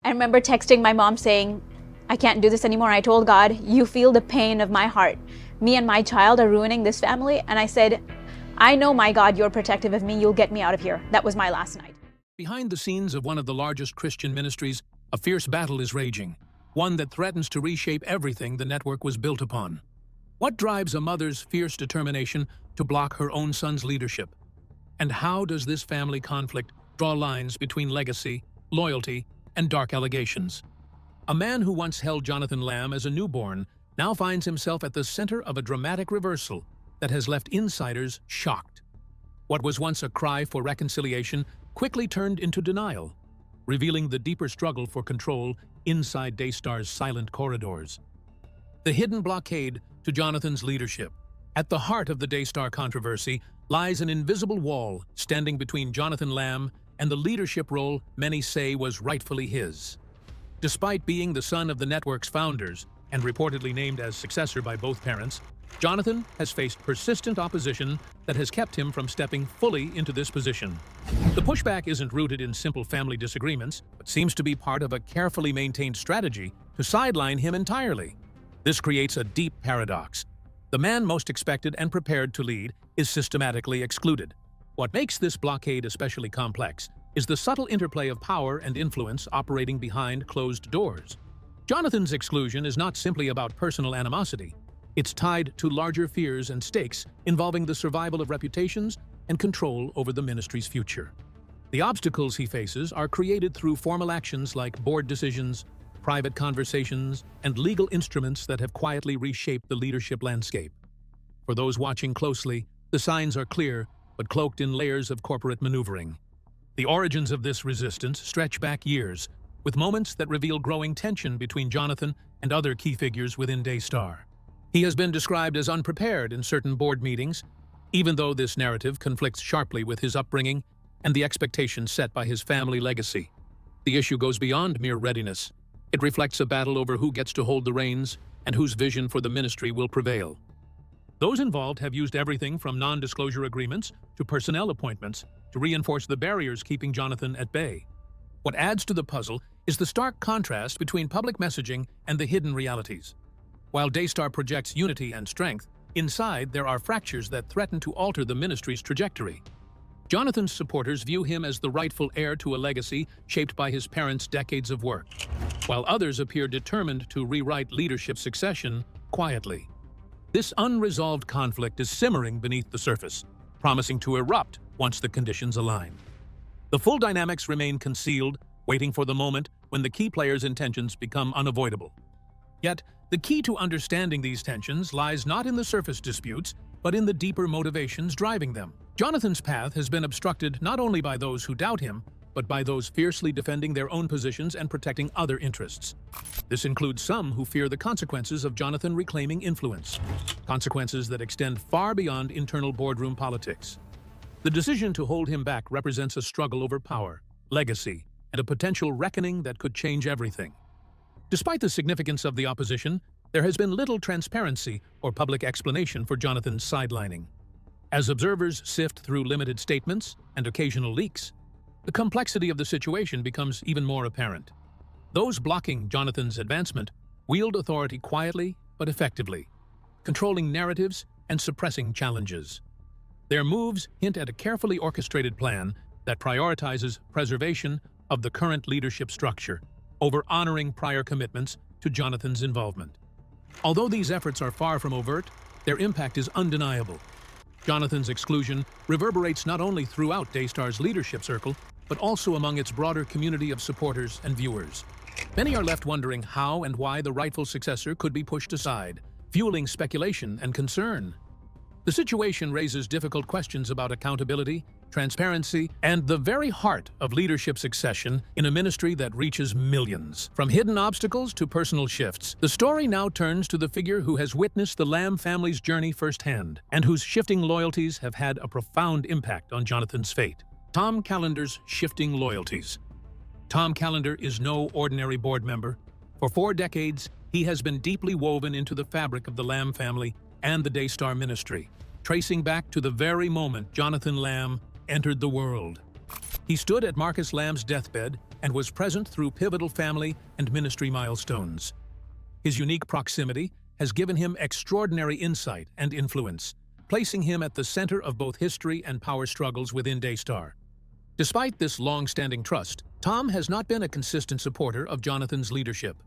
I remember texting my mom saying, I can't do this anymore. I told God, you feel the pain of my heart. Me and my child are ruining this family. And I said, I know, my God, you're protective of me. You'll get me out of here. That was my last night. Behind the scenes of one of the largest Christian ministries, a fierce battle is raging, one that threatens to reshape everything the network was built upon. What drives a mother's fierce determination to block her own son's leadership? And how does this family conflict draw lines between legacy, loyalty, and dark allegations? A man who once held Joni Lamb as a newborn now finds himself at the center of a dramatic reversal that has left insiders shocked. What was once a cry for reconciliation quickly turned into denial, revealing the deeper struggle for control inside Daystar's silent corridors. The hidden blockade to Jonathan's leadership. At the heart of the Daystar controversy lies an invisible wall standing between Joni Lamb and the leadership role many say was rightfully his. Despite being the son of the network's founders and reportedly named as successor by both parents, Joni has faced persistent opposition that has kept him from stepping fully into this position. The pushback isn't rooted in simple family disagreements, but seems to be part of a carefully maintained strategy to sideline him entirely. This creates a deep paradox. The man most expected and prepared to lead is systematically excluded. What makes this blockade especially complex is the subtle interplay of power and influence operating behind closed doors. Jonathan's exclusion is not simply about personal animosity. It's tied to larger fears and stakes involving the survival of reputations and control over the ministry's future. The obstacles he faces are created through formal actions like board decisions, private conversations, and legal instruments that have quietly reshaped the leadership landscape. For those watching closely, the signs are clear, but cloaked in layers of corporate maneuvering. The origins of this resistance stretch back years, with moments that reveal growing tension between Joni and other key figures within Daystar. He has been described as unprepared in certain board meetings, even though this narrative conflicts sharply with his upbringing and the expectations set by his family legacy. The issue goes beyond mere readiness. It reflects a battle over who gets to hold the reins and whose vision for the ministry will prevail. Those involved have used everything from non-disclosure agreements to personnel appointments to reinforce the barriers keeping Joni at bay. What adds to the puzzle is the stark contrast between public messaging and the hidden realities. While Daystar projects unity and strength, inside there are fractures that threaten to alter the ministry's trajectory. Jonathan's supporters view him as the rightful heir to a legacy shaped by his parents' decades of work, while others appear determined to rewrite leadership succession quietly. This unresolved conflict is simmering beneath the surface, promising to erupt once the conditions align. The full dynamics remain concealed, waiting for the moment when the key players' intentions become unavoidable. Yet, the key to understanding these tensions lies not in the surface disputes, but in the deeper motivations driving them. Jonathan's path has been obstructed not only by those who doubt him, but by those fiercely defending their own positions and protecting other interests. This includes some who fear the consequences of Joni reclaiming influence, consequences that extend far beyond internal boardroom politics. The decision to hold him back represents a struggle over power, legacy, and a potential reckoning that could change everything. Despite the significance of the opposition, there has been little transparency or public explanation for Jonathan's sidelining. As observers sift through limited statements and occasional leaks, the complexity of the situation becomes even more apparent. Those blocking Jonathan's advancement wield authority quietly but effectively, controlling narratives and suppressing challenges. Their moves hint at a carefully orchestrated plan that prioritizes preservation of the current leadership structure over honoring prior commitments to Jonathan's involvement. Although these efforts are far from overt, their impact is undeniable. Jonathan's exclusion reverberates not only throughout Daystar's leadership circle, but also among its broader community of supporters and viewers. Many are left wondering how and why the rightful successor could be pushed aside, fueling speculation and concern. The situation raises difficult questions about accountability, transparency, and the very heart of leadership succession in a ministry that reaches millions. From hidden obstacles to personal shifts, the story now turns to the figure who has witnessed the Lamb family's journey firsthand and whose shifting loyalties have had a profound impact on Jonathan's fate. Tom Callender's shifting loyalties. Tom Callender is no ordinary board member. For 4 decades, he has been deeply woven into the fabric of the Lamb family and the Daystar ministry, tracing back to the very moment Joni Lamb entered the world. He stood at Marcus Lamb's deathbed and was present through pivotal family and ministry milestones. His unique proximity has given him extraordinary insight and influence, placing him at the center of both history and power struggles within Daystar. Despite this long-standing trust, Tom has not been a consistent supporter of Jonathan's leadership.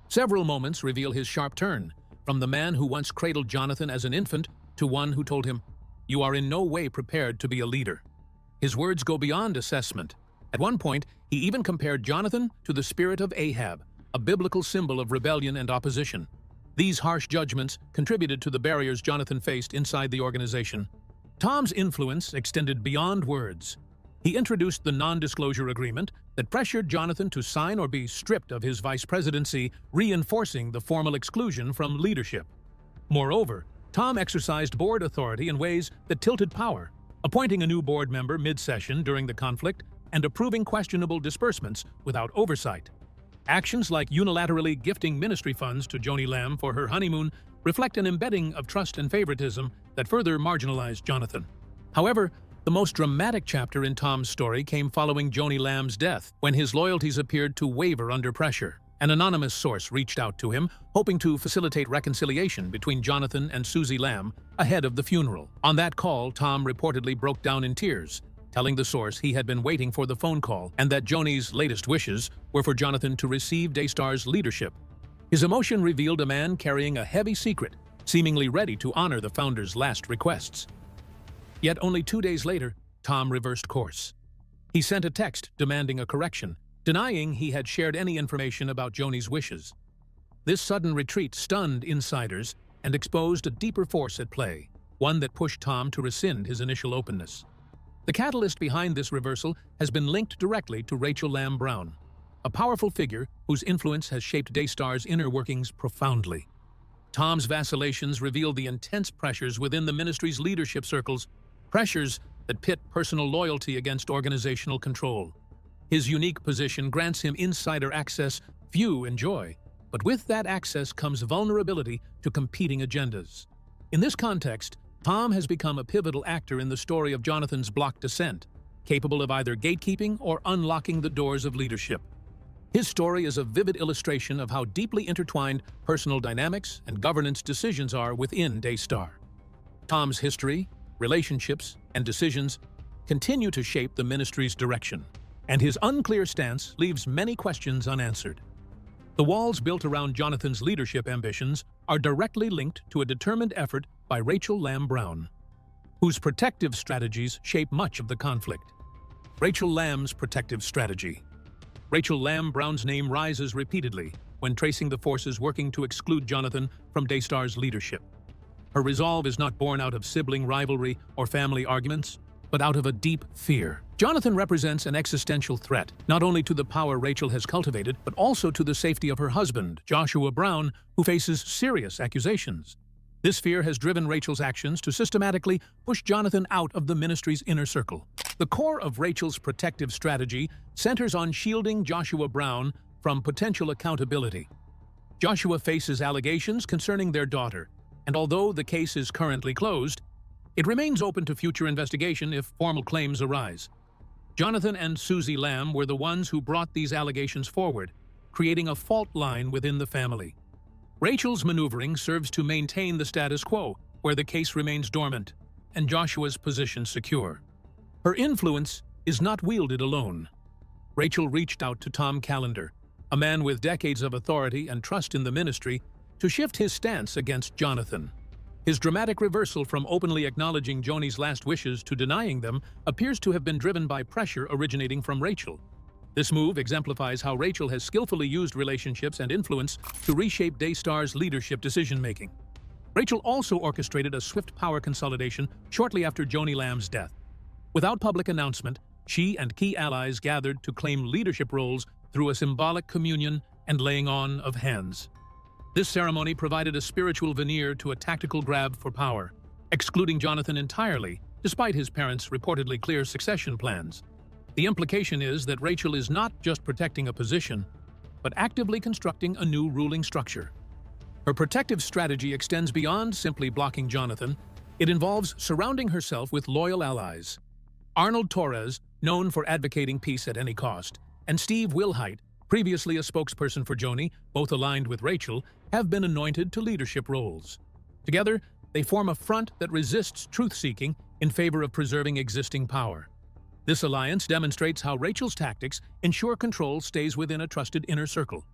Several moments reveal his sharp turn, from the man who once cradled Jonathan as an infant to one who told him, "You are in no way prepared to be a leader." His words go beyond assessment. At one point, he even compared Jonathan to the spirit of Ahab, a biblical symbol of rebellion and opposition. These harsh judgments contributed to the barriers Jonathan faced inside the organization. Tom's influence extended beyond words. He introduced the non-disclosure agreement that pressured Jonathan to sign or be stripped of his vice presidency, reinforcing the formal exclusion from leadership. Moreover, Tom exercised board authority in ways that tilted power, appointing a new board member mid-session during the conflict and approving questionable disbursements without oversight. Actions like unilaterally gifting ministry funds to Joni Lamb for her honeymoon reflect an embedding of trust and favoritism that further marginalized Jonathan. However, the most dramatic chapter in Tom's story came following Joni Lamb's death, when his loyalties appeared to waver under pressure. An anonymous source reached out to him, hoping to facilitate reconciliation between Jonathan and Susie Lamb ahead of the funeral. On that call, Tom reportedly broke down in tears, telling the source he had been waiting for the phone call and that Joni's latest wishes were for Jonathan to receive Daystar's leadership. His emotion revealed a man carrying a heavy secret, seemingly ready to honor the founder's last requests. Yet only 2 days later, Tom reversed course. He sent a text demanding a correction, denying he had shared any information about Joni's wishes. This sudden retreat stunned insiders and exposed a deeper force at play, one that pushed Tom to rescind his initial openness. The catalyst behind this reversal has been linked directly to Rachel Lamb Brown, a powerful figure whose influence has shaped Daystar's inner workings profoundly. Tom's vacillations reveal the intense pressures within the ministry's leadership circles, pressures that pit personal loyalty against organizational control. His unique position grants him insider access few enjoy, but with that access comes vulnerability to competing agendas. In this context, Tom has become a pivotal actor in the story of Jonathan's blocked ascent, capable of either gatekeeping or unlocking the doors of leadership. His story is a vivid illustration of how deeply intertwined personal dynamics and governance decisions are within Daystar. Tom's history, relationships, and decisions continue to shape the ministry's direction, and his unclear stance leaves many questions unanswered. The walls built around Jonathan's leadership ambitions are directly linked to a determined effort by Rachel Lamb Brown, whose protective strategies shape much of the conflict. Rachel Lamb's protective strategy. Rachel Lamb Brown's name rises repeatedly when tracing the forces working to exclude Jonathan from Daystar's leadership. Her resolve is not born out of sibling rivalry or family arguments, but out of a deep fear. Jonathan represents an existential threat, not only to the power Rachel has cultivated, but also to the safety of her husband, Joshua Brown, who faces serious accusations. This fear has driven Rachel's actions to systematically push Jonathan out of the ministry's inner circle. The core of Rachel's protective strategy centers on shielding Joshua Brown from potential accountability. Joshua faces allegations concerning their daughter, and although the case is currently closed, it remains open to future investigation if formal claims arise. Jonathan and Susie Lamb were the ones who brought these allegations forward, creating a fault line within the family. Rachel's maneuvering serves to maintain the status quo, where the case remains dormant, and Joshua's position secure. Her influence is not wielded alone. Rachel reached out to Tom Callender, a man with decades of authority and trust in the ministry, to shift his stance against Jonathan. His dramatic reversal from openly acknowledging Joni's last wishes to denying them appears to have been driven by pressure originating from Rachel. This move exemplifies how Rachel has skillfully used relationships and influence to reshape Daystar's leadership decision-making. Rachel also orchestrated a swift power consolidation shortly after Joni Lamb's death. Without public announcement, she and key allies gathered to claim leadership roles through a symbolic communion and laying on of hands. This ceremony provided a spiritual veneer to a tactical grab for power, excluding Jonathan entirely, despite his parents' reportedly clear succession plans. The implication is that Rachel is not just protecting a position, but actively constructing a new ruling structure. Her protective strategy extends beyond simply blocking Jonathan. It involves surrounding herself with loyal allies. Arnold Torres, known for advocating peace at any cost, and Steve Wilhite, previously a spokesperson for Joni, both aligned with Rachel, have been anointed to leadership roles. Together, they form a front that resists truth-seeking in favor of preserving existing power. This alliance demonstrates how Rachel's tactics ensure control stays within a trusted inner circle.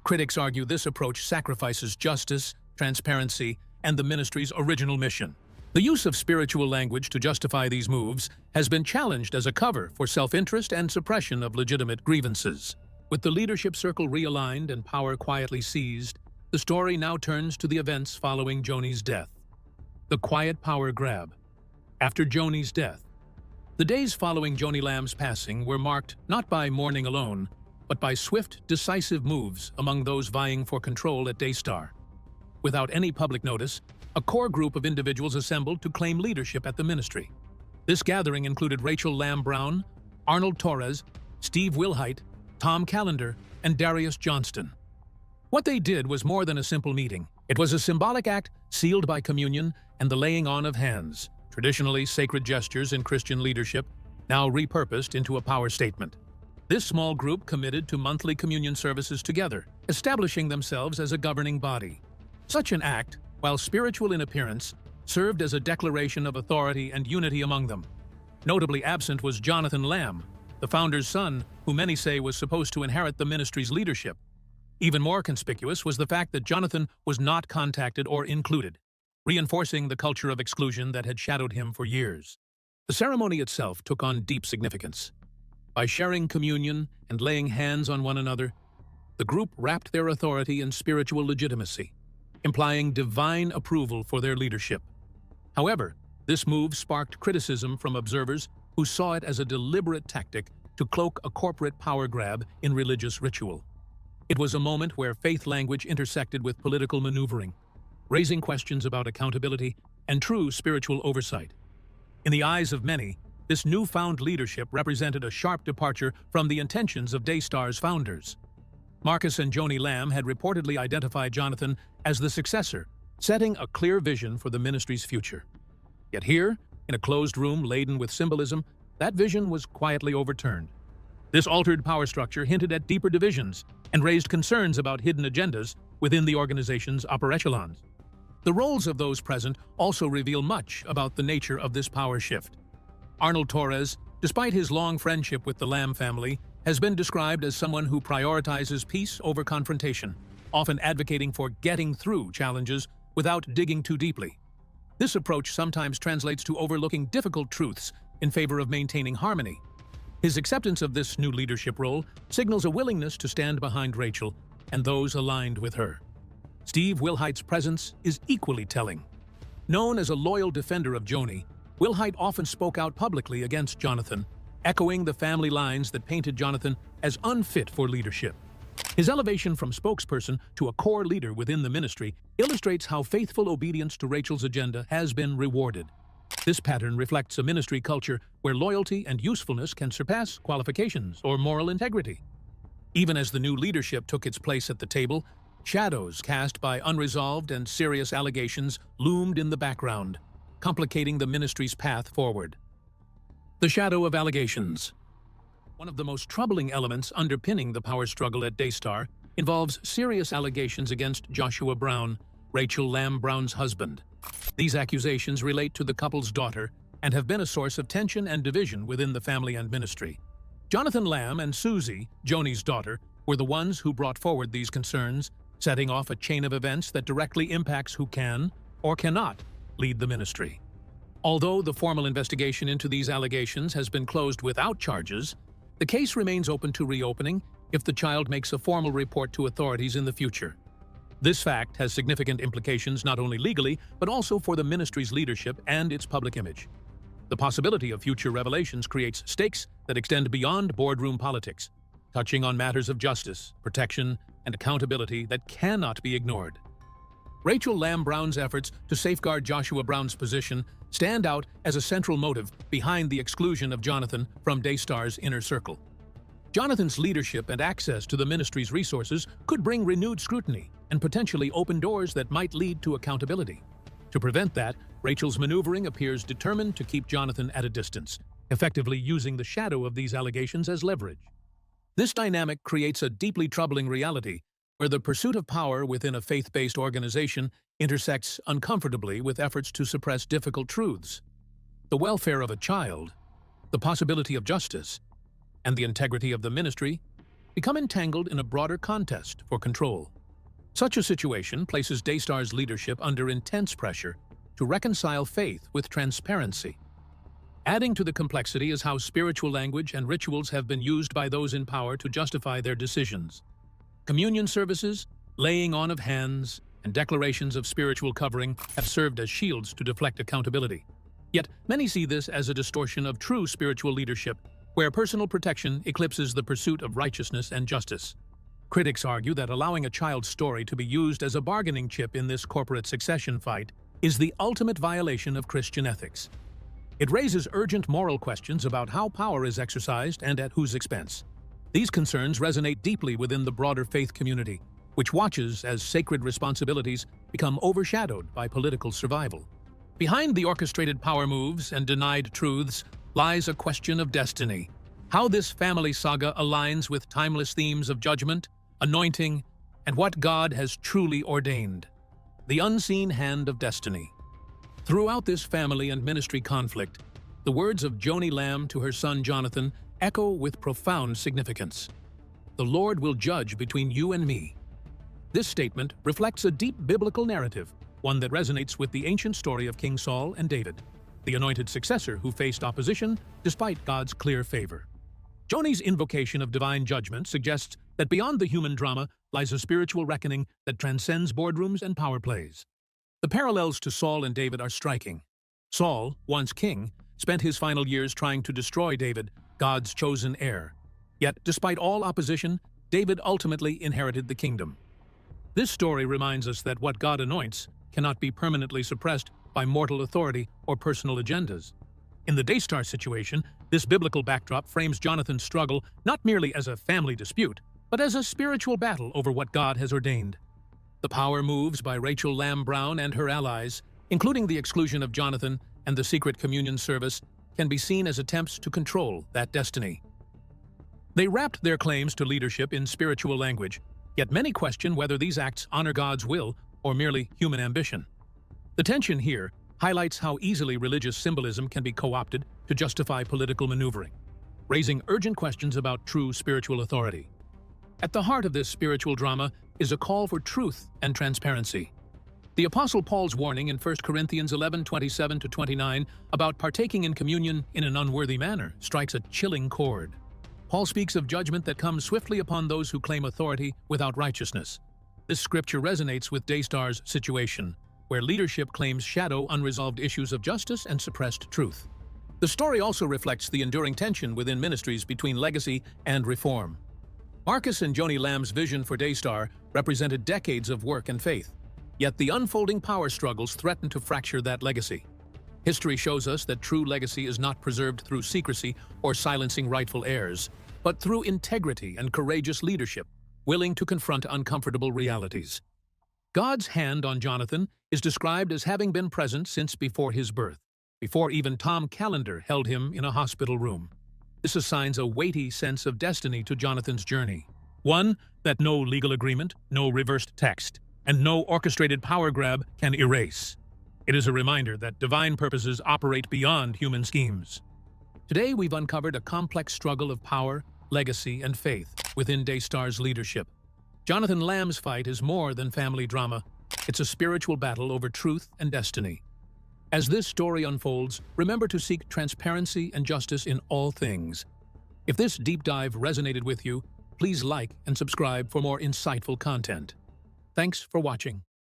Critics argue this approach sacrifices justice, transparency, and the ministry's original mission. The use of spiritual language to justify these moves has been challenged as a cover for self-interest and suppression of legitimate grievances. With the leadership circle realigned and power quietly seized, the story now turns to the events following Joni's death. The quiet power grab. After Joni's death, the days following Joni Lamb's passing were marked not by mourning alone, but by swift, decisive moves among those vying for control at Daystar. Without any public notice, a core group of individuals assembled to claim leadership at the ministry. This gathering included Rachel Lamb Brown, Arnold Torres, Steve Wilhite, Tom Callender, and Darius Johnston. What they did was more than a simple meeting. It was a symbolic act sealed by communion and the laying on of hands, traditionally sacred gestures in Christian leadership, now repurposed into a power statement. This small group committed to monthly communion services together, establishing themselves as a governing body. Such an act, while spiritual in appearance, served as a declaration of authority and unity among them. Notably absent was Jonathan Lamb, the founder's son, who many say was supposed to inherit the ministry's leadership. Even more conspicuous was the fact that Jonathan was not contacted or included, reinforcing the culture of exclusion that had shadowed him for years. The ceremony itself took on deep significance. By sharing communion and laying hands on one another, the group wrapped their authority in spiritual legitimacy, implying divine approval for their leadership. However, this move sparked criticism from observers who saw it as a deliberate tactic to cloak a corporate power grab in religious ritual. It was a moment where faith language intersected with political maneuvering, raising questions about accountability and true spiritual oversight. In the eyes of many, this newfound leadership represented a sharp departure from the intentions of Daystar's founders. Marcus and Joni Lamb had reportedly identified Jonathan as the successor, setting a clear vision for the ministry's future. Yet here, in a closed room laden with symbolism, that vision was quietly overturned. This altered power structure hinted at deeper divisions and raised concerns about hidden agendas within the organization's upper echelons. The roles of those present also reveal much about the nature of this power shift. Arnold Torres, despite his long friendship with the Lamb family, has been described as someone who prioritizes peace over confrontation, often advocating for getting through challenges without digging too deeply. This approach sometimes translates to overlooking difficult truths in favor of maintaining harmony. His acceptance of this new leadership role signals a willingness to stand behind Rachel and those aligned with her. Steve Wilhite's presence is equally telling. Known as a loyal defender of Joni, Wilhite often spoke out publicly against Jonathan, echoing the family lines that painted Jonathan as unfit for leadership. His elevation from spokesperson to a core leader within the ministry illustrates how faithful obedience to Rachel's agenda has been rewarded. This pattern reflects a ministry culture where loyalty and usefulness can surpass qualifications or moral integrity. Even as the new leadership took its place at the table, shadows cast by unresolved and serious allegations loomed in the background, complicating the ministry's path forward. The shadow of allegations. One of the most troubling elements underpinning the power struggle at Daystar involves serious allegations against Joshua Brown, Rachel Lamb Brown's husband. These accusations relate to the couple's daughter and have been a source of tension and division within the family and ministry. Jonathan Lamb and Susie, Joni's daughter, were the ones who brought forward these concerns, setting off a chain of events that directly impacts who can or cannot lead the ministry. Although the formal investigation into these allegations has been closed without charges, the case remains open to reopening if the child makes a formal report to authorities in the future. This fact has significant implications not only legally, but also for the ministry's leadership and its public image. The possibility of future revelations creates stakes that extend beyond boardroom politics, touching on matters of justice, protection, and accountability that cannot be ignored. Rachel Lamb Brown's efforts to safeguard Joshua Brown's position stand out as a central motive behind the exclusion of Jonathan from Daystar's inner circle. Jonathan's leadership and access to the ministry's resources could bring renewed scrutiny and potentially open doors that might lead to accountability. To prevent that, Rachel's maneuvering appears determined to keep Jonathan at a distance, effectively using the shadow of these allegations as leverage. This dynamic creates a deeply troubling reality where the pursuit of power within a faith-based organization intersects uncomfortably with efforts to suppress difficult truths. The welfare of a child, the possibility of justice, and the integrity of the ministry become entangled in a broader contest for control. Such a situation places Daystar's leadership under intense pressure to reconcile faith with transparency. Adding to the complexity is how spiritual language and rituals have been used by those in power to justify their decisions. Communion services, laying on of hands, and declarations of spiritual covering have served as shields to deflect accountability. Yet, many see this as a distortion of true spiritual leadership, where personal protection eclipses the pursuit of righteousness and justice. Critics argue that allowing a child's story to be used as a bargaining chip in this corporate succession fight is the ultimate violation of Christian ethics. It raises urgent moral questions about how power is exercised and at whose expense. These concerns resonate deeply within the broader faith community, which watches as sacred responsibilities become overshadowed by political survival. Behind the orchestrated power moves and denied truths lies a question of destiny. How this family saga aligns with timeless themes of judgment, anointing, and what God has truly ordained. The unseen hand of destiny. Throughout this family and ministry conflict, the words of Joni Lamb to her son Jonathan echo with profound significance. The Lord will judge between you and me. This statement reflects a deep biblical narrative, one that resonates with the ancient story of King Saul and David, the anointed successor who faced opposition despite God's clear favor. Joni's invocation of divine judgment suggests that beyond the human drama lies a spiritual reckoning that transcends boardrooms and power plays. The parallels to Saul and David are striking. Saul, once king, spent his final years trying to destroy David, God's chosen heir. Yet, despite all opposition, David ultimately inherited the kingdom. This story reminds us that what God anoints cannot be permanently suppressed by mortal authority or personal agendas. In the Daystar situation, this biblical backdrop frames Jonathan's struggle not merely as a family dispute, but as a spiritual battle over what God has ordained. The power moves by Rachel Lamb Brown and her allies, including the exclusion of Jonathan and the secret communion service, can be seen as attempts to control that destiny. They wrapped their claims to leadership in spiritual language, yet many question whether these acts honor God's will or merely human ambition. The tension here highlights how easily religious symbolism can be co-opted to justify political maneuvering, raising urgent questions about true spiritual authority. At the heart of this spiritual drama is a call for truth and transparency. The Apostle Paul's warning in 1 Corinthians 11:27-29 about partaking in communion in an unworthy manner strikes a chilling chord. Paul speaks of judgment that comes swiftly upon those who claim authority without righteousness. This scripture resonates with Daystar's situation, where leadership claims shadow unresolved issues of justice and suppressed truth. The story also reflects the enduring tension within ministries between legacy and reform. Marcus and Joni Lamb's vision for Daystar represented decades of work and faith, yet the unfolding power struggles threaten to fracture that legacy. History shows us that true legacy is not preserved through secrecy or silencing rightful heirs, but through integrity and courageous leadership, willing to confront uncomfortable realities. God's hand on Jonathan is described as having been present since before his birth, before even Tom Callender held him in a hospital room. This assigns a weighty sense of destiny to Jonathan's journey, one that no legal agreement, no reversed text, and no orchestrated power grab can erase. It is a reminder that divine purposes operate beyond human schemes. Today, we've uncovered a complex struggle of power, legacy, and faith within Daystar's leadership. Jonathan Lamb's fight is more than family drama. It's a spiritual battle over truth and destiny. As this story unfolds, remember to seek transparency and justice in all things. If this deep dive resonated with you, please like and subscribe for more insightful content. Thanks for watching.